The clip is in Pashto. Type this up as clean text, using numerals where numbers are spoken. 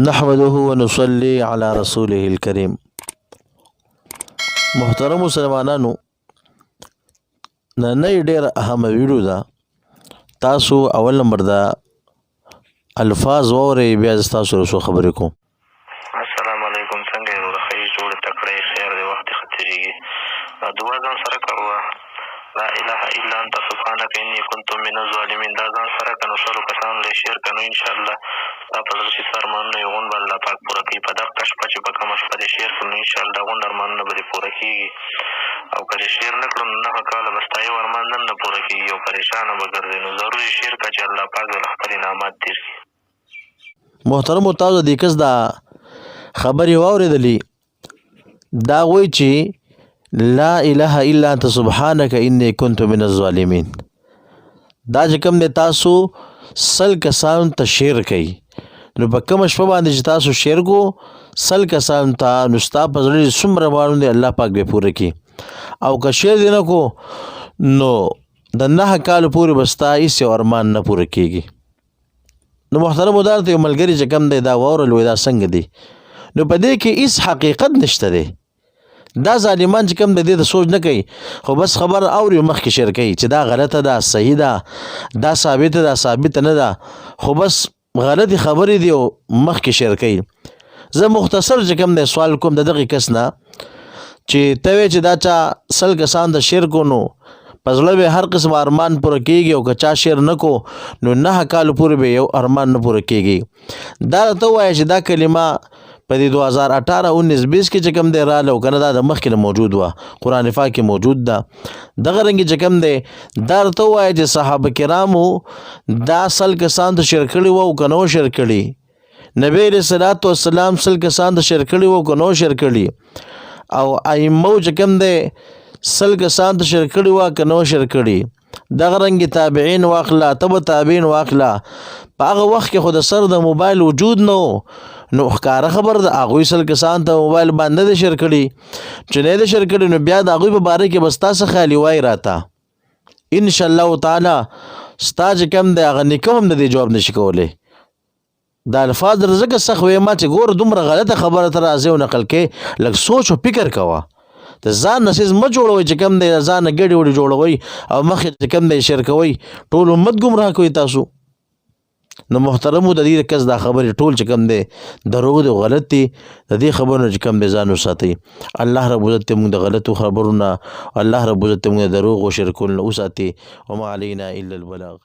نحمده ونصلي على رسوله الكريم. محترم مسلمانانو، نن ډېر اهم ویډیو ده. تاسو اول نمبر دا الفاظ وورئ، بیا زه تاسو سره څو خبرې کوم. السلام علیکم. څنګه یې وروره؟ ښه یې، جوړې تکړه یې، خیر دی، وخت دې ښه تېرېږي. دعا ځان سره کوه، لا اله الا انت سبحانک انی کنت من الظالمین. دا ځان سره که نو سلو کسانو له شیر که نو انشاءالله دا په زړه چې څه ارمانونه یې غونډ به الله پاک پوره کوي. په دغه شپه چې په کومه شپه دې شیر کړو نو انشاءالله غونډ ارمانونه به دې پوره کېږي، او که دې شیر نه کړو نو 9 کاله به ستا یو ارمان نن نه پوره کېږي او پریشانه به ګرځې. نو ضروري شیر کړه چې الله پاک به له خپل انعامات تېر کړي. محترمو، تاسو د دې کس دا خبرې واورېدلې، دا وایي چې لا اله الا انت سبحانک انی کنت من الظالمین. دا چې کوم دی تاسو سل کسانو ته شیر کوي، نو په کومه شپه باندې چې تاسو شیر کو سل کسانو ته، نو ستا په زړه کې څومره ارمانونه دی الله پاک به پوره کړي. او که شیر دې نه کو نو د 9 کالو پورې به ستا هېڅ یو ارمان نه پوره کېږي. نو محترمو، دا ته یو ملګري چې کوم دی دا واورل وایي دا څنګه دی، نو په دې کې هېڅ حقیقت نشته دی. دا ظالمان چې کوم د دې د سوچ نه کوي، خو بس خبر اوري مخکې شیر کوي چې دا غلطه ده، صحیح ده، دا ثابته ده، ثابته نه ده، خو بس غلطي خبرې دي او مخکې شیر کوي. زه مختصر چې کوم دی سوال کوم د دغې کس نه چې ته وایې چې دا چا 100 کسان د شیر کو نو په زړه به هر قسم ارمان پوره کېږي، او که چا شیر نه کو نو 9 کالو پورې به یو ارمان نه پوره کېږي. دا ته ووایه چې دا کلمه په دې 2018-19-20 کې چې کوم دی راله، او که نه دا د مخکې نه موجود وه، قرآن پاک کې موجود ده. دغه رنګې چې کوم دی دا ته ووایه چې صحابه کرامو دا 100 کسان ته شیر کړي وو او که نه و شیر کړي، نبی علیه الصلاۃ والسلام 100 کسان ته شیر کړي وو او که نه و شیر کړي، او ائمو چې کوم دی 100 کسان ته شیر کړي وو که نه و شیر کړي. دغه رنګې تابعین واخله، تبع تابعین واخله. په هغه وخت کې خو د سر د موبایل وجود نه و، نو ښکاره خبر ده هغوی 100 کسان ته موبایل باندې نه دی شیر کړي. چې نه دی شیر کړي نو بیا د هغوی په باره کې به ستا څه خیالي وایي راته، انشاءالله تعالی ستا چې کوم دی هغه نیکه هم د دې جواب نشي کولی. دا الفاظ در ځکه سخت ویې ما چې ګوره دومره غلطه خبره ته راځې او نقل کې، لږ سوچ او فکر کوه. د ځان نه څیز مه جوړوئ چې کوم دی د ځان نه ګډې وډې جوړوئ او مخکې چې کوم دی شیر کوئ، ټول امت ګمراه کوئ تاسو. نو محترمو، د دې کس دا خبرې ټول چې کوم دی دروغ دی او غلط دی. د دې خبرونه چې کوم دی ځان وساتئ. الله رب عزت دې موږ د غلطو خبرونه، الله رب عزت دې موږ د دروغ او شرکونو نه وساتي. وما علینا الا البلاغ.